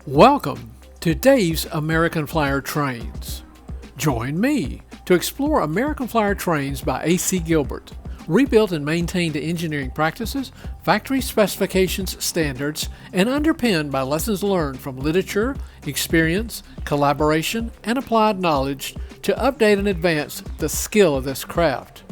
Welcome to Dave's American Flyer Trains. Join me to explore American Flyer trains by A.C. Gilbert, rebuilt and maintained to engineering practices, factory specifications, standards, and underpinned by lessons learned from literature, experience, collaboration, and applied knowledge to update and advance the skill of this craft.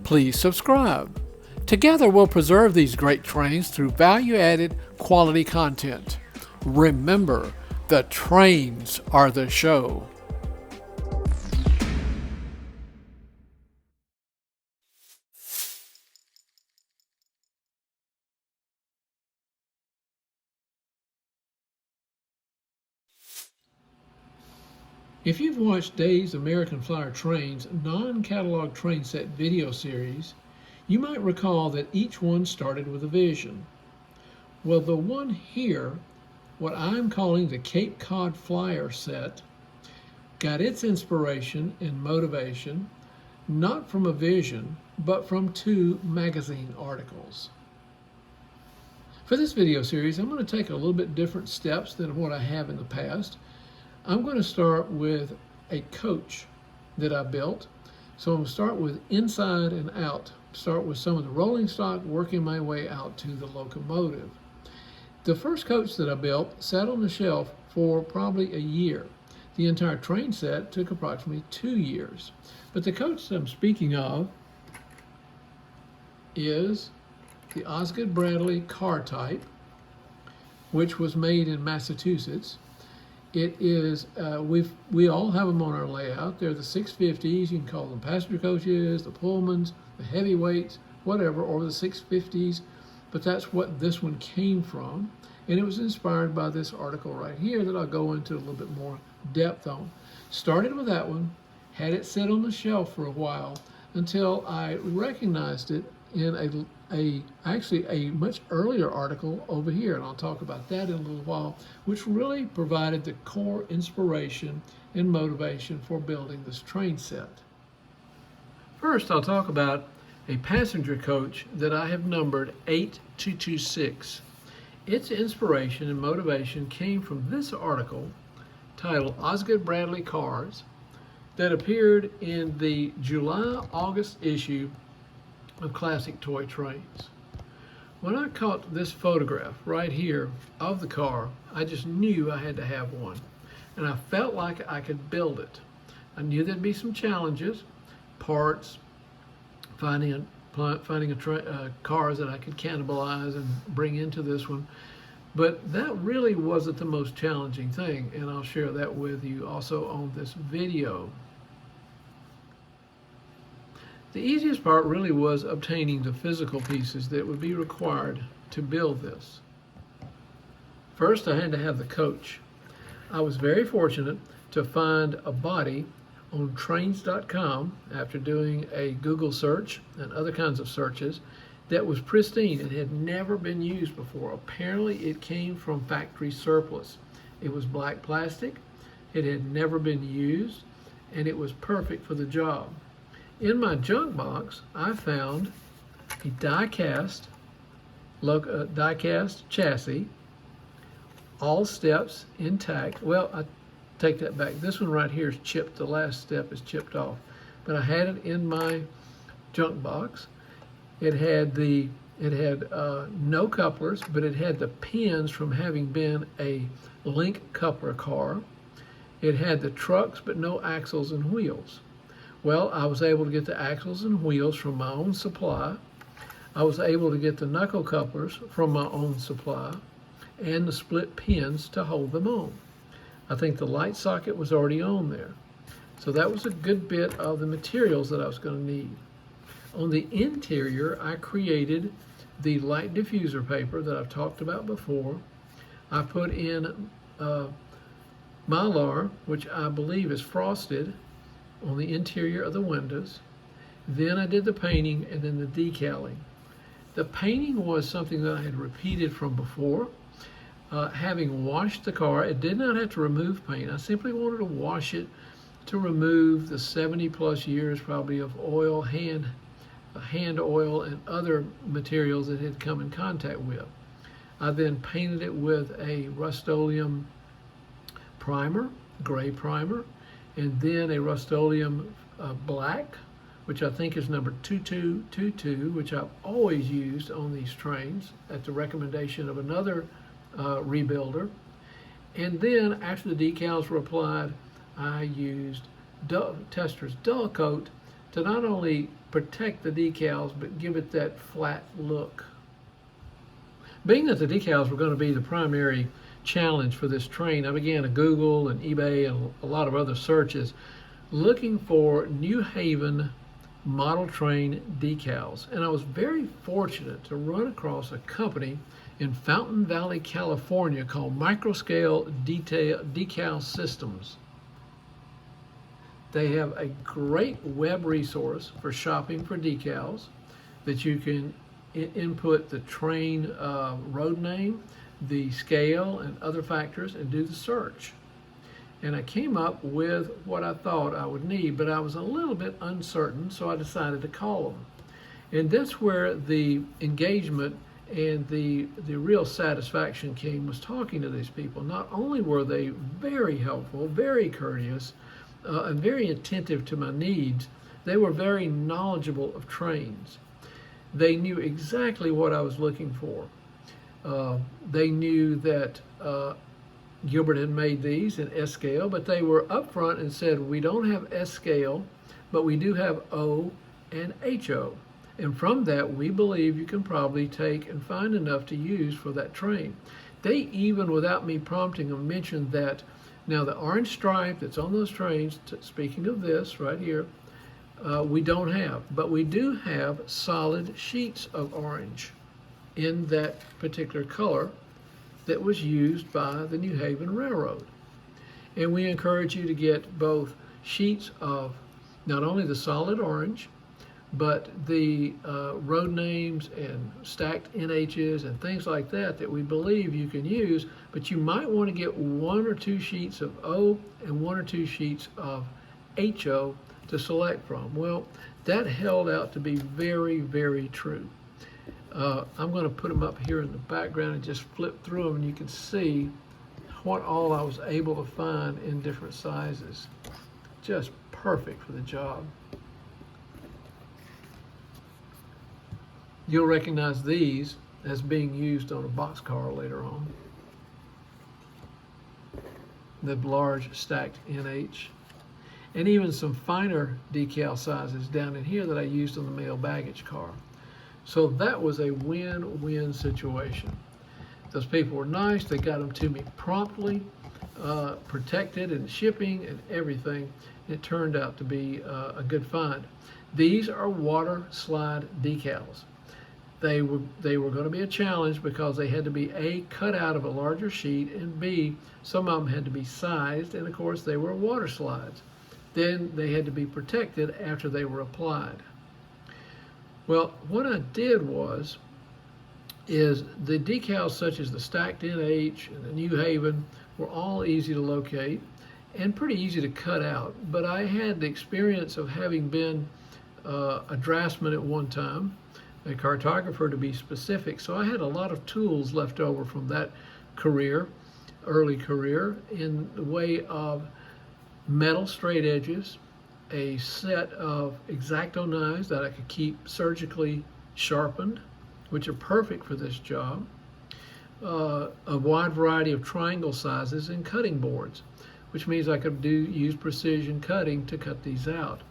Please subscribe. Together we'll preserve these great trains through value-added quality content. Remember, the trains are the show. If you've watched Dave's American Flyer Trains non-catalog train set video series, you might recall that each one started with a vision. Well, the one here, what I'm calling the Cape Cod Flyer set, got its inspiration and motivation not from a vision, but from two magazine articles. For this video series, I'm going to take a little bit different steps than what I have in the past. I'm going to start with a coach that I built. So I'm going to start with inside and out. Start with some of the rolling stock, working my way out to the locomotive. The first coach that I built sat on the shelf for probably a year. The entire train set took approximately 2 years. But the coach that I'm speaking of is the Osgood Bradley car type, which was made in Massachusetts. It is, we all have them on our layout. They're the 650s, you can call them passenger coaches, the Pullmans, the heavyweights, whatever, or the 650s. But that's what this one came from. And it was inspired by this article right here that I'll go into a little bit more depth on. Started with that one, had it sit on the shelf for a while until I recognized it in actually a much earlier article over here, and I'll talk about that in a little while, which really provided the core inspiration and motivation for building this train set. First, I'll talk about a passenger coach that I have numbered 8226. Its inspiration and motivation came from this article titled Osgood Bradley Cars that appeared in the July-August issue of Classic Toy Trains. When I caught this photograph right here of the car, I just knew I had to have one, and I felt like I could build it. I knew there'd be some challenges, parts, finding cars that I could cannibalize and bring into this one, but that really wasn't the most challenging thing, and I'll share that with you also on this video. The easiest part really was obtaining the physical pieces that would be required to build this. First, I had to have the coach. I was very fortunate to find a body on trains.com after doing a Google search and other kinds of searches that was pristine. It had never been used before. Apparently it came from factory surplus. It was black plastic, it had never been used, and it was perfect for the job. In my junk box, I found a die-cast chassis, all steps intact. Well, I take that back. This one right here is chipped. The last step is chipped off. But I had it in my junk box. It had no couplers, but it had the pins from having been a link coupler car. It had the trucks, but no axles and wheels. Well, I was able to get the axles and wheels from my own supply. I was able to get the knuckle couplers from my own supply and the split pins to hold them on. I think the light socket was already on there. So that was a good bit of the materials that I was going to need. On the interior, I created the light diffuser paper that I've talked about before. I put in Mylar, which I believe is frosted, on the interior of the windows. Then I did the painting and then the decaling. The painting was something that I had repeated from before. Having washed the car, it did not have to remove paint. I simply wanted to wash it to remove the 70 plus years probably of oil, hand oil and other materials that had come in contact with. I then painted it with a Rust-Oleum primer, gray primer, and then a Rust-Oleum black, which I think is number 2222, which I've always used on these trains at the recommendation of another rebuilder. And then after the decals were applied, I used Tester's Dull Coat to not only protect the decals, but give it that flat look. Being that the decals were going to be the primary challenge for this train, I began to Google and eBay and a lot of other searches looking for New Haven model train decals. And I was very fortunate to run across a company in Fountain Valley, California called Microscale Decal Systems. They have a great web resource for shopping for decals that you can input the train road name, the scale, and other factors and do the search. And I came up with what I thought I would need, but I was a little bit uncertain, so I decided to call them. And that's where the engagement and the real satisfaction came, was talking to these people. Not only were they very helpful, very courteous, and very attentive to my needs, they were very knowledgeable of trains. They knew exactly what I was looking for. They knew that Gilbert had made these in S scale, but they were upfront and said, we don't have S scale, but we do have O and HO. And from that, we believe you can probably take and find enough to use for that train. They even, without me prompting them, mentioned that now the orange stripe that's on those trains, speaking of this right here, we don't have, but we do have solid sheets of orange in that particular color that was used by the New Haven Railroad. And we encourage you to get both sheets of not only the solid orange, but the road names and stacked NHs and things like that that we believe you can use, but you might want to get 1 or 2 sheets of O and 1 or 2 sheets of HO to select from. Well, that held out to be very, very true. I'm going to put them up here in the background and just flip through them, and you can see what all I was able to find in different sizes. Just perfect for the job. You'll recognize these as being used on a boxcar later on. The large stacked NH. And even some finer decal sizes down in here that I used on the mail baggage car. So that was a win-win situation. Those people were nice. They got them to me promptly, protected and shipping and everything. It turned out to be a good find. These are water slide decals. They were going to be a challenge because they had to be A, cut out of a larger sheet, and B, some of them had to be sized, and of course they were water slides. Then they had to be protected after they were applied. Well, what I did is the decals such as the stacked NH and the New Haven were all easy to locate and pretty easy to cut out. But I had the experience of having been a draftsman at one time, a cartographer to be specific, so I had a lot of tools left over from that career, early career, in the way of metal straight edges, a set of X-Acto knives that I could keep surgically sharpened, which are perfect for this job, a wide variety of triangle sizes and cutting boards, which means I could use precision cutting to cut these out.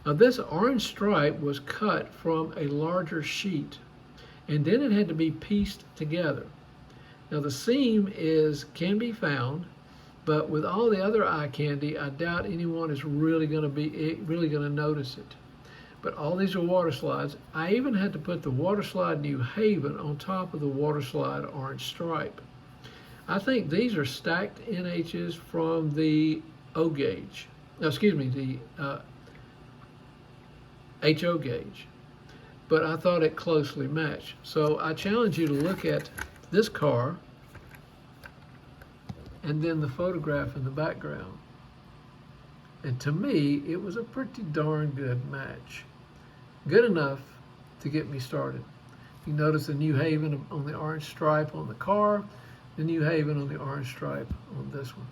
Now this orange stripe was cut from a larger sheet, and then it had to be pieced together. Now the seam can be found, but with all the other eye candy, I doubt anyone is really going to notice it. But all these are water slides. I even had to put the water slide New Haven on top of the water slide orange stripe. I think these are stacked NHs from the O gauge. No, excuse me, the HO gauge. But I thought it closely matched. So I challenge you to look at this car and then the photograph in the background. And to me, it was a pretty darn good match. Good enough to get me started. You notice the New Haven on the orange stripe on the car, the New Haven on the orange stripe on this one.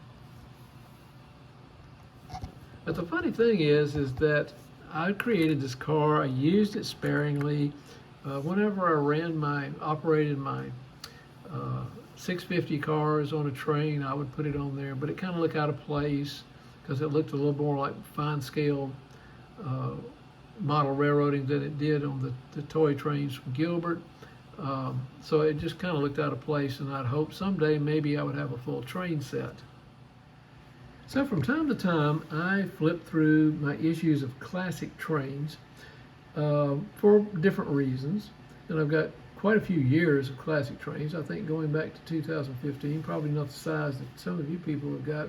But the funny thing is that I created this car. I used it sparingly. Whenever I operated my 650 cars on a train, I would put it on there. But it kind of looked out of place because it looked a little more like fine scale model railroading than it did on the toy trains from Gilbert. So it just kind of looked out of place, and I'd hope someday maybe I would have a full train set. So from time to time, I flip through my issues of classic trains for different reasons. And I've got quite a few years of classic trains, I think going back to 2015, probably not the size that some of you people have got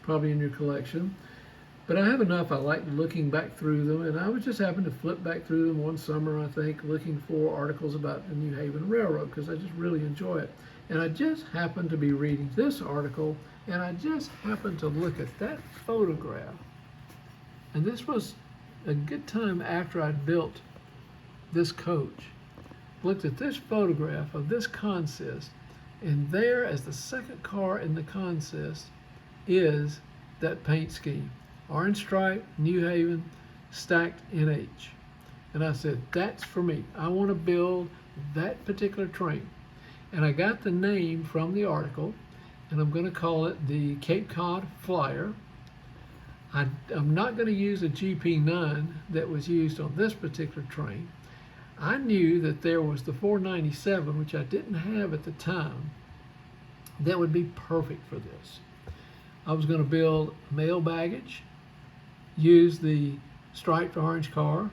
probably in your collection. But I have enough. I like looking back through them, and I was just happened to flip back through them one summer, I think, looking for articles about the New Haven Railroad because I just really enjoy it. And I just happened to be reading this article, and I just happened to look at that photograph. And this was a good time after I'd built this coach. Looked at this photograph of this consist, and there, as the second car in the consist, is that paint scheme. Orange stripe, New Haven, stacked NH. And I said, that's for me. I want to build that particular train. And I got the name from the article, and I'm going to call it the Cape Cod Flyer. I'm not going to use a GP9 that was used on this particular train. I knew that there was the 497, which I didn't have at the time, that would be perfect for this. I was going to build mail baggage, use the striped orange car,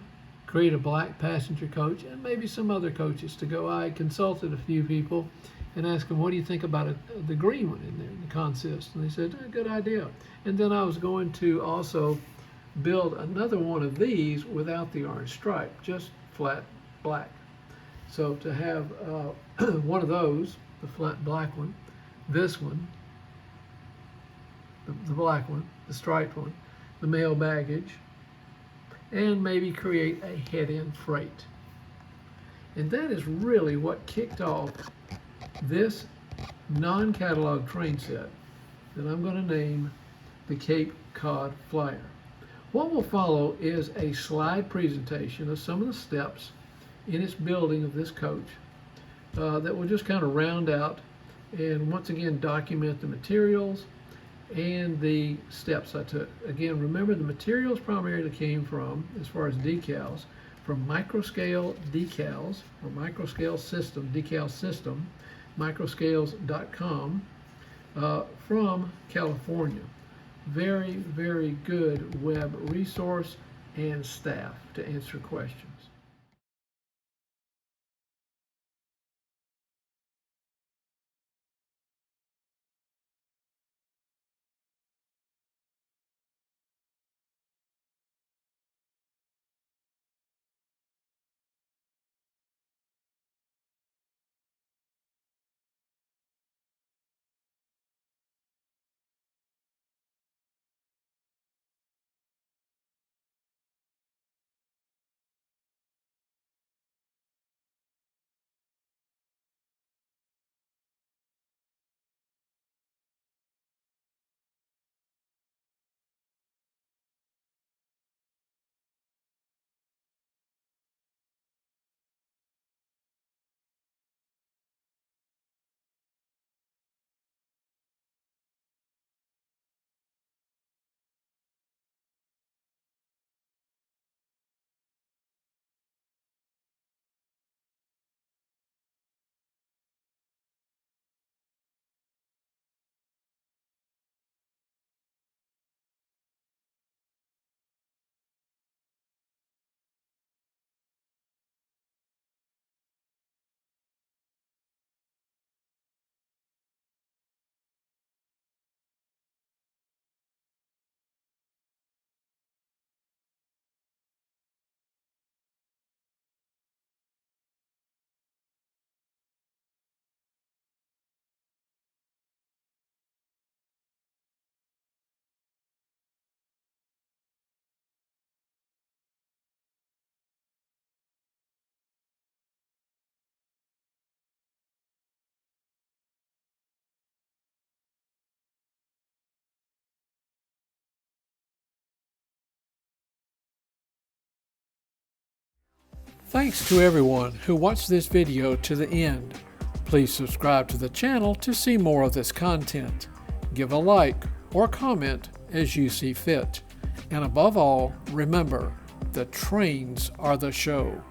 create a black passenger coach, and maybe some other coaches to go. I consulted a few people and asked them, what do you think about the green one in there, the consist? And they said, good idea. And then I was going to also build another one of these without the orange stripe, just flat black. So to have one of those, the flat black one, this one, the black one, the striped one, the mail baggage, and maybe create a head-end freight. And that is really what kicked off this non-catalog train set that I'm going to name the Cape Cod Flyer. What will follow is a slide presentation of some of the steps in its building of this coach that will just kind of round out and once again document the materials and the steps I took. Again, remember the materials primarily came from, as far as decals, from microscale decals or microscale system, decal system, microscales.com from California. Very, very good web resource and staff to answer questions. Thanks to everyone who watched this video to the end. Please subscribe to the channel to see more of this content. Give a like or comment as you see fit. And above all, remember, the trains are the show.